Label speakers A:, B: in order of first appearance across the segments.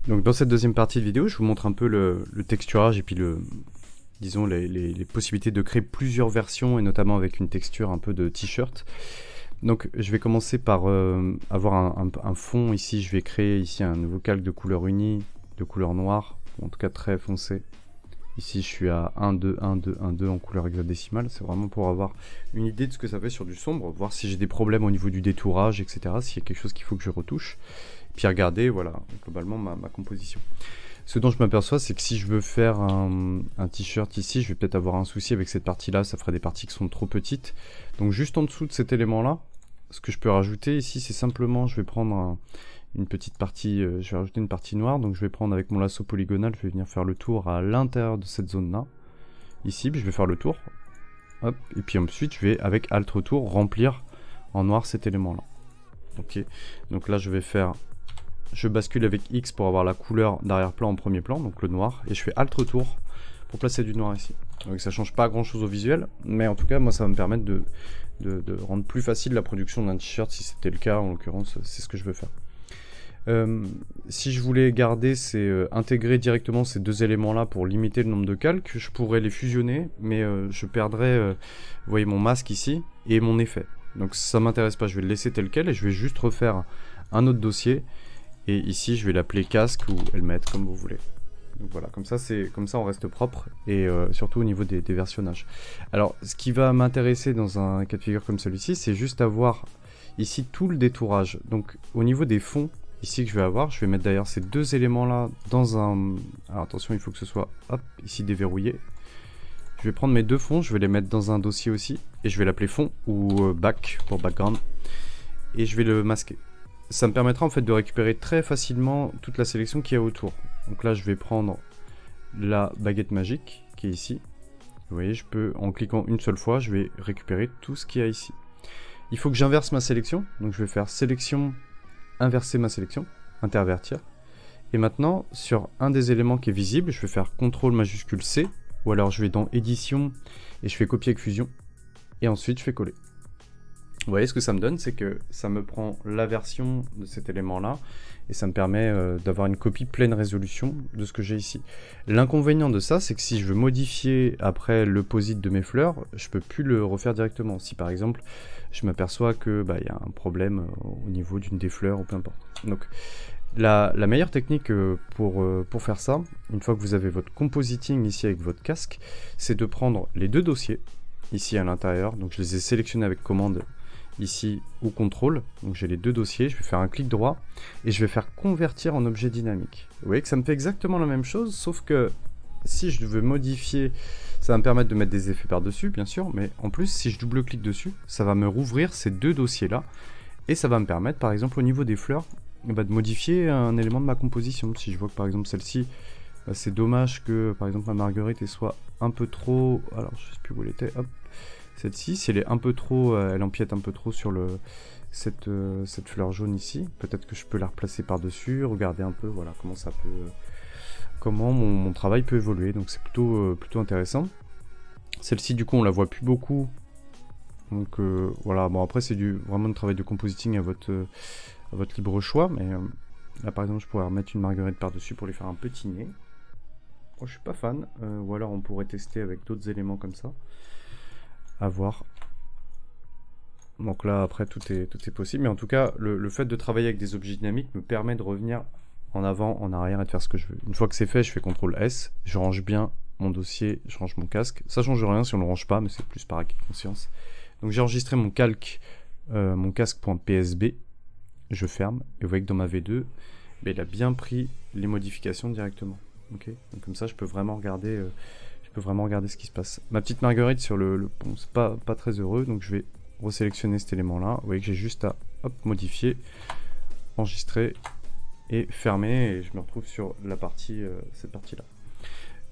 A: Donc dans cette deuxième partie de vidéo, je vous montre un peu le texturage et puis disons les possibilités de créer plusieurs versions et notamment avec une texture un peu de t-shirt. Donc je vais commencer par avoir un fond ici. Je vais créer ici un nouveau calque de couleur unie, de couleur noire, en tout cas très foncé. Ici je suis à 1, 2, 1, 2, 1, 2 en couleur hexadécimale. C'est vraiment pour avoir une idée de ce que ça fait sur du sombre, voir si j'ai des problèmes au niveau du détourage, etc. S'il y a quelque chose qu'il faut que je retouche. Puis regardez, voilà, globalement ma composition. Ce dont je m'aperçois, c'est que si je veux faire un t-shirt ici, je vais peut-être avoir un souci avec cette partie-là, ça ferait des parties qui sont trop petites. Donc juste en dessous de cet élément-là, ce que je peux rajouter ici, c'est simplement, je vais prendre une petite partie, je vais rajouter une partie noire, donc je vais prendre avec mon lasso polygonal, je vais venir faire le tour à l'intérieur de cette zone-là. Ici, je vais faire le tour, hop, et puis ensuite, je vais avec Alt Retour remplir en noir cet élément-là. Ok, donc là, je vais faire... Je bascule avec X pour avoir la couleur d'arrière-plan en premier plan, donc le noir, et je fais Alt Retour pour placer du noir ici. Donc ça change pas grand chose au visuel, mais en tout cas moi ça va me permettre de rendre plus facile la production d'un t-shirt si c'était le cas, en l'occurrence c'est ce que je veux faire. Si je voulais garder intégrer directement ces deux éléments là pour limiter le nombre de calques, je pourrais les fusionner, mais je perdrais, vous voyez mon masque ici, et mon effet. Donc ça m'intéresse pas, je vais le laisser tel quel et je vais juste refaire un autre dossier. Et ici, je vais l'appeler casque ou helmet, comme vous voulez. Donc voilà, comme ça on reste propre et surtout au niveau des versionnages. Alors, ce qui va m'intéresser dans un cas de figure comme celui-ci, c'est juste avoir ici tout le détourage. Donc, au niveau des fonds, ici que je vais mettre d'ailleurs ces deux éléments-là dans un... Alors attention, il faut que ce soit, hop, ici déverrouillé. Je vais prendre mes deux fonds, je vais les mettre dans un dossier aussi, et je vais l'appeler fond ou back pour background, et je vais le masquer. Ça me permettra en fait de récupérer très facilement toute la sélection qu'il y a autour. Donc là je vais prendre la baguette magique qui est ici. Vous voyez, je peux, en cliquant une seule fois, je vais récupérer tout ce qu'il y a ici. Il faut que j'inverse ma sélection, donc je vais faire sélection, inverser ma sélection, intervertir. Et maintenant, sur un des éléments qui est visible, je vais faire CTRL majuscule C, ou alors je vais dans édition et je fais copier avec fusion, et ensuite je fais coller. Vous voyez ce que ça me donne, c'est que ça me prend la version de cet élément-là et ça me permet d'avoir une copie pleine résolution de ce que j'ai ici. L'inconvénient de ça, c'est que si je veux modifier après le posit de mes fleurs, je peux plus le refaire directement. Si par exemple, je m'aperçois que y a un problème au niveau d'une des fleurs ou peu importe. Donc la meilleure technique pour faire ça, une fois que vous avez votre compositing ici avec votre casque, c'est de prendre les deux dossiers ici à l'intérieur. Donc je les ai sélectionnés avec commande ici ou contrôle, donc j'ai les deux dossiers, je vais faire un clic droit et je vais faire convertir en objet dynamique. Vous voyez que ça me fait exactement la même chose, sauf que si je veux modifier, ça va me permettre de mettre des effets par dessus bien sûr, mais en plus si je double-clique dessus, ça va me rouvrir ces deux dossiers là et ça va me permettre par exemple au niveau des fleurs de modifier un élément de ma composition. Si je vois que par exemple celle-ci, c'est dommage que par exemple ma marguerite elle soit un peu trop, alors je sais plus où elle était, hop, celle-ci, si elle est un peu trop, elle empiète un peu trop sur cette fleur jaune ici, peut-être que je peux la replacer par-dessus, regarder un peu, voilà, comment ça peut, comment mon travail peut évoluer, donc c'est plutôt intéressant. Celle-ci, du coup, on la voit plus beaucoup, donc voilà, bon après c'est vraiment un travail de compositing à votre libre choix, mais là par exemple je pourrais remettre une marguerite par-dessus pour lui faire un petit nez. Moi je suis pas fan, ou alors on pourrait tester avec d'autres éléments comme ça. À voir. Donc là après tout est possible, mais en tout cas le fait de travailler avec des objets dynamiques me permet de revenir en avant, en arrière et de faire ce que je veux. Une fois que c'est fait, je fais CTRL S, je range bien mon dossier, je range mon casque. Ça change rien si on le range pas, mais c'est plus par acquis de conscience. Donc j'ai enregistré mon calque, mon casque.psb, je ferme, et vous voyez que dans ma V2, il a bien pris les modifications directement. Ok, donc comme ça je peux vraiment regarder ce qui se passe. Ma petite marguerite sur le pont, c'est pas très heureux, donc je vais resélectionner cet élément là. Vous voyez que j'ai juste à modifier, enregistrer et fermer, et je me retrouve sur la partie, cette partie là.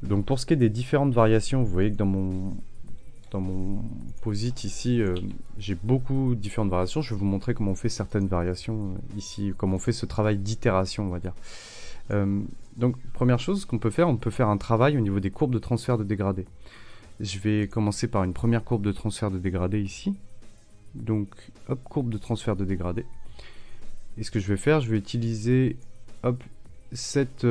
A: Donc pour ce qui est des différentes variations, vous voyez que dans mon posit ici, j'ai beaucoup de différentes variations. Je vais vous montrer comment on fait certaines variations ici, comment on fait ce travail d'itération, on va dire. Donc première chose qu'on peut faire, on peut faire un travail au niveau des courbes de transfert de dégradé. Je vais commencer par une première courbe de transfert de dégradé ici. Donc hop, courbe de transfert de dégradé. Et ce que je vais faire, je vais utiliser hop, cette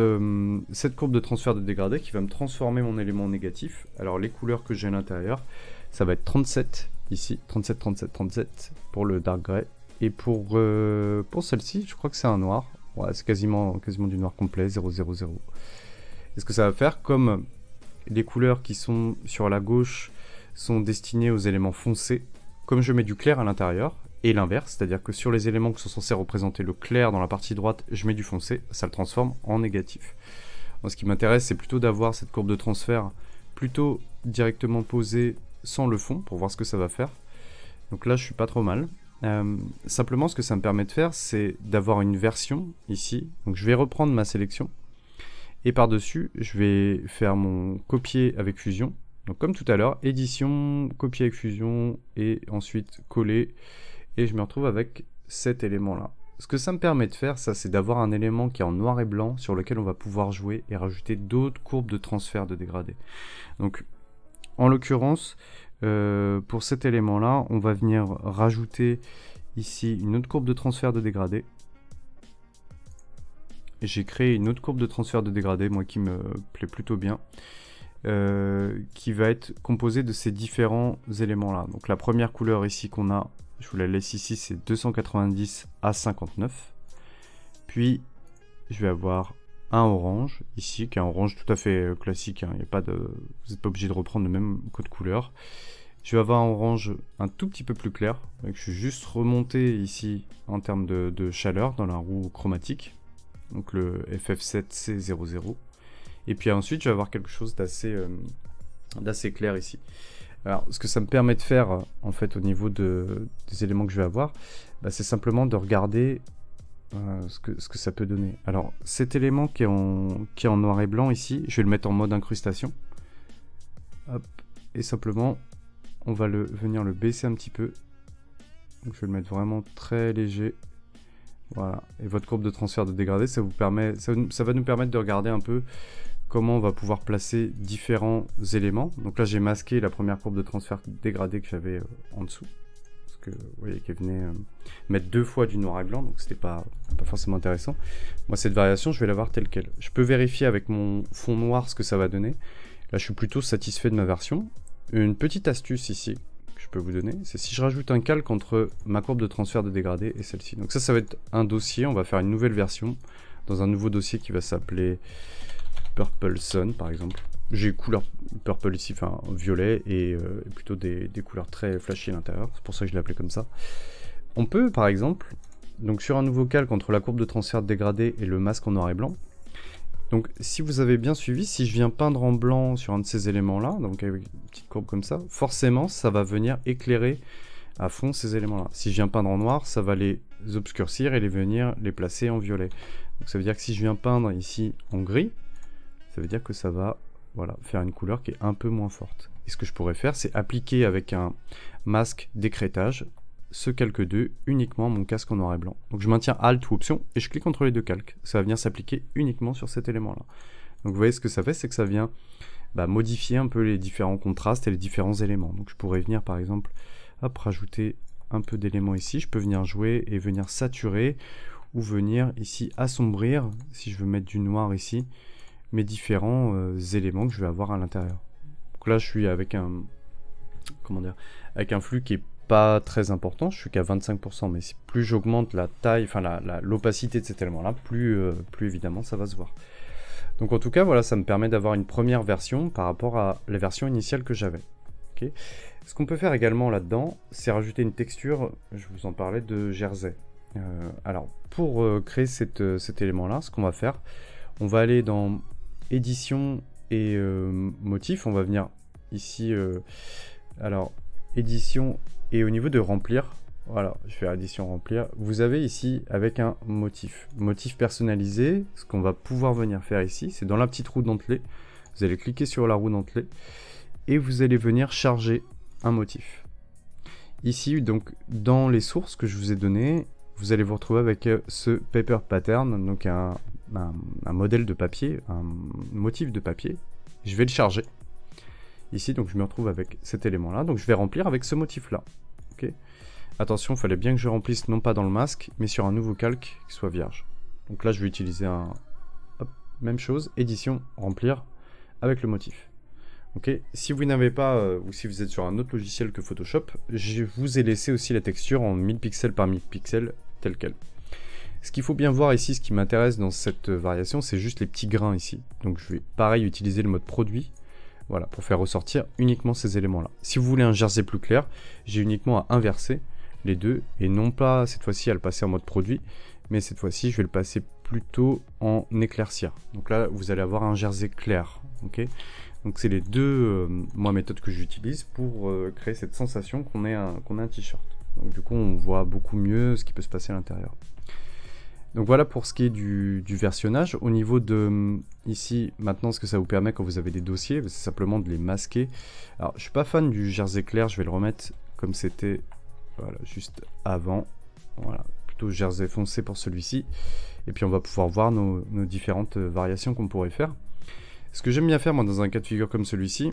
A: courbe de transfert de dégradé qui va me transformer mon élément en négatif. Alors les couleurs que j'ai à l'intérieur, ça va être 37 ici, 37, 37, 37 pour le dark gray. Et pour celle-ci, je crois que c'est un noir. Ouais, c'est quasiment du noir complet, 0, 0, 0. Et ce que ça va faire, comme les couleurs qui sont sur la gauche sont destinées aux éléments foncés, comme je mets du clair à l'intérieur, et l'inverse, c'est-à-dire que sur les éléments qui sont censés représenter le clair dans la partie droite, je mets du foncé, ça le transforme en négatif. Moi, ce qui m'intéresse, c'est plutôt d'avoir cette courbe de transfert plutôt directement posée sans le fond, pour voir ce que ça va faire. Donc là, je suis pas trop mal. Simplement, ce que ça me permet de faire, c'est d'avoir une version ici. Donc je vais reprendre ma sélection, et par-dessus, je vais faire mon copier avec fusion. Donc comme tout à l'heure, édition, copier avec fusion, et ensuite coller. Et je me retrouve avec cet élément-là. Ce que ça me permet de faire, ça, c'est d'avoir un élément qui est en noir et blanc sur lequel on va pouvoir jouer et rajouter d'autres courbes de transfert de dégradé. Donc, en l'occurrence, pour cet élément-là, on va venir rajouter ici une autre courbe de transfert de dégradé. J'ai créé une autre courbe de transfert de dégradé, moi qui me plaît plutôt bien. Qui va être composée de ces différents éléments-là. Donc la première couleur ici qu'on a, je vous la laisse ici, c'est 290 à 59. Puis, je vais avoir un orange, ici, qui est un orange tout à fait classique. Hein, y a pas de... Vous n'êtes pas obligé de reprendre le même code couleur. Je vais avoir un orange un tout petit peu plus clair. Donc, je suis juste remonté ici en termes de chaleur dans la roue chromatique. Donc le FF7C00. Et puis ensuite, je vais avoir quelque chose d'assez clair ici. Alors, ce que ça me permet de faire, en fait, au niveau des éléments que je vais avoir, bah, c'est simplement de regarder ce que ça peut donner. Alors, cet élément qui est en noir et blanc ici, je vais le mettre en mode incrustation. Hop, et simplement, on va venir le baisser un petit peu. Donc, je vais le mettre vraiment très léger. Voilà. Et votre courbe de transfert de dégradé, ça va nous permettre de regarder un peu comment on va pouvoir placer différents éléments. Donc là, j'ai masqué la première courbe de transfert dégradé que j'avais en dessous. Parce que vous voyez qu'elle venait mettre deux fois du noir et blanc, donc c'était pas forcément intéressant. Moi, cette variation, je vais l'avoir telle quelle. Je peux vérifier avec mon fond noir ce que ça va donner. Là, je suis plutôt satisfait de ma version. Une petite astuce ici que je peux vous donner, c'est si je rajoute un calque entre ma courbe de transfert de dégradé et celle-ci. Donc ça va être un dossier. On va faire une nouvelle version dans un nouveau dossier qui va s'appeler Purple Sun par exemple. J'ai couleur purple ici, enfin violet, et plutôt des couleurs très flashy à l'intérieur, c'est pour ça que je l'ai appelé comme ça. On peut par exemple, donc sur un nouveau calque entre la courbe de transfert de dégradé et le masque en noir et blanc, donc si vous avez bien suivi, si je viens peindre en blanc sur un de ces éléments là, donc avec une petite courbe comme ça, forcément ça va venir éclairer à fond ces éléments là. Si je viens peindre en noir, ça va les obscurcir et venir les placer en violet. Donc ça veut dire que si je viens peindre ici en gris, ça veut dire que ça va faire une couleur qui est un peu moins forte. Et ce que je pourrais faire, c'est appliquer avec un masque d'écrêtage ce calque 2 uniquement à mon casque en noir et blanc. Donc je maintiens Alt ou Option et je clique entre les deux calques. Ça va venir s'appliquer uniquement sur cet élément-là. Donc vous voyez ce que ça fait, c'est que ça vient modifier un peu les différents contrastes et les différents éléments. Donc je pourrais venir par exemple, rajouter un peu d'éléments ici. Je peux venir jouer et venir saturer ou venir ici assombrir, si je veux mettre du noir ici, mes différents éléments que je vais avoir à l'intérieur. Donc là je suis avec un flux qui est pas très important, je suis qu'à 25%, mais plus j'augmente la taille, enfin l'opacité de cet élément là, plus évidemment ça va se voir. Donc en tout cas voilà, ça me permet d'avoir une première version par rapport à la version initiale que j'avais. Okay. Ce qu'on peut faire également là-dedans, c'est rajouter une texture, je vous en parlais, de jersey. Alors pour créer cet élément là, ce qu'on va faire, on va aller dans édition et motif, on va venir ici, alors édition, et au niveau de remplir, voilà, je fais édition remplir, vous avez ici avec un motif personnalisé. Ce qu'on va pouvoir venir faire ici, c'est dans la petite roue dentelée, vous allez cliquer sur la roue dentelée et vous allez venir charger un motif. Ici donc dans les sources que je vous ai données, vous allez vous retrouver avec ce paper pattern, donc un modèle de papier, un motif de papier. Je vais le charger ici, donc je me retrouve avec cet élément là, donc je vais remplir avec ce motif là. Okay. Attention, il fallait bien que je remplisse non pas dans le masque mais sur un nouveau calque qui soit vierge. Donc là je vais utiliser un même chose, édition, remplir avec le motif. Ok, si vous n'avez pas, ou si vous êtes sur un autre logiciel que Photoshop, je vous ai laissé aussi la texture en 1000 pixels par 1000 pixels, telle quelle. Ce qu'il faut bien voir ici, ce qui m'intéresse dans cette variation, c'est juste les petits grains ici. Donc je vais pareil utiliser le mode produit, voilà, pour faire ressortir uniquement ces éléments-là. Si vous voulez un jersey plus clair, j'ai uniquement à inverser les deux, et non pas cette fois-ci à le passer en mode produit, mais cette fois-ci je vais le passer plutôt en éclaircir. Donc là, vous allez avoir un jersey clair, ok. Donc c'est les deux méthodes que j'utilise pour créer cette sensation qu'on a un t-shirt. Donc du coup on voit beaucoup mieux ce qui peut se passer à l'intérieur. Donc voilà pour ce qui est du versionnage. Au niveau de ici, maintenant ce que ça vous permet quand vous avez des dossiers, c'est simplement de les masquer. Alors je suis pas fan du jersey clair, je vais le remettre comme c'était voilà, juste avant. Voilà, plutôt jersey foncé pour celui-ci. Et puis on va pouvoir voir nos différentes variations qu'on pourrait faire. Ce que j'aime bien faire moi dans un cas de figure comme celui-ci,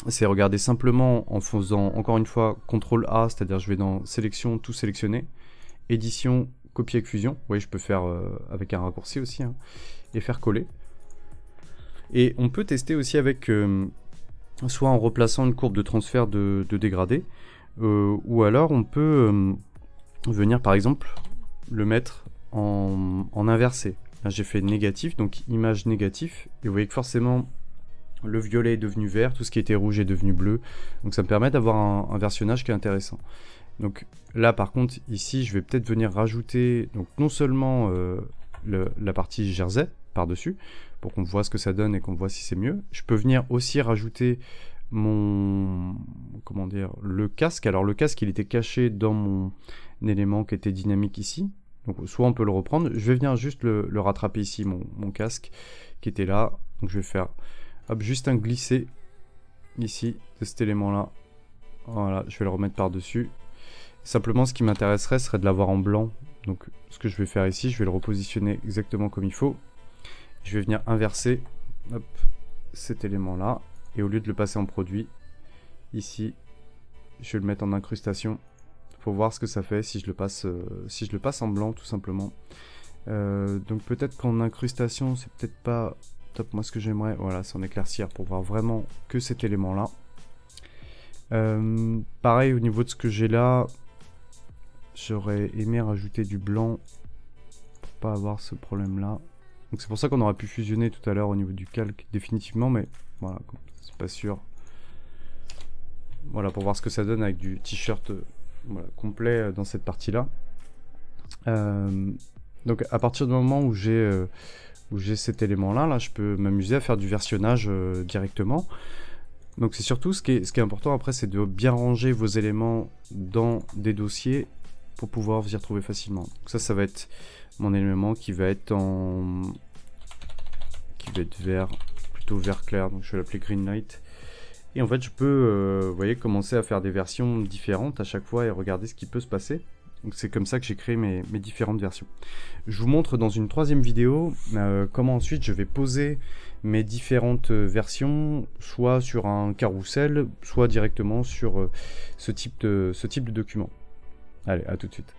A: c'est regarder simplement en faisant encore une fois CTRL A, c'est-à-dire je vais dans sélection, tout sélectionner, édition, copier avec fusion, oui je peux faire avec un raccourci aussi, hein, et faire coller. Et on peut tester aussi avec, soit en replaçant une courbe de transfert de dégradé, ou alors on peut venir par exemple le mettre en inversé. Là j'ai fait négatif, donc image négatif, et vous voyez que forcément le violet est devenu vert, tout ce qui était rouge est devenu bleu, donc ça me permet d'avoir un versionnage qui est intéressant. Donc là par contre ici je vais peut-être venir rajouter donc non seulement la partie jersey par dessus pour qu'on voit ce que ça donne et qu'on voit si c'est mieux, je peux venir aussi rajouter mon le casque. Alors le casque il était caché dans mon élément qui était dynamique ici. Donc soit on peut le reprendre, je vais venir juste le rattraper ici, mon casque qui était là. Donc je vais faire hop, juste un glisser ici de cet élément là. Voilà, je vais le remettre par dessus. Simplement ce qui m'intéresserait serait de l'avoir en blanc. Donc ce que je vais faire ici, je vais le repositionner exactement comme il faut. Je vais venir inverser hop, cet élément là. Et au lieu de le passer en produit, ici, je vais le mettre en incrustation. Pour voir ce que ça fait si je le passe en blanc tout simplement. Donc peut-être qu'en incrustation c'est peut-être pas top. Moi ce que j'aimerais, voilà, c'est en éclaircir pour voir vraiment que cet élément là. Pareil au niveau de ce que j'ai là, j'aurais aimé rajouter du blanc pour pas avoir ce problème là. Donc c'est pour ça qu'on aurait pu fusionner tout à l'heure au niveau du calque définitivement, mais voilà, c'est pas sûr. Voilà, pour voir ce que ça donne avec du t-shirt voilà, complet dans cette partie là. Donc à partir du moment où j'ai cet élément là, je peux m'amuser à faire du versionnage directement. Donc c'est surtout ce qui est important après, c'est de bien ranger vos éléments dans des dossiers pour pouvoir vous y retrouver facilement. Donc ça va être mon élément qui va être vert, plutôt vert clair, donc je vais l'appeler green light. Et en fait je peux vous voyez, commencer à faire des versions différentes à chaque fois et regarder ce qui peut se passer. Donc c'est comme ça que j'ai créé mes différentes versions. Je vous montre dans une troisième vidéo comment ensuite je vais poser mes différentes versions, soit sur un carrousel, soit directement sur ce type de document. Allez, à tout de suite.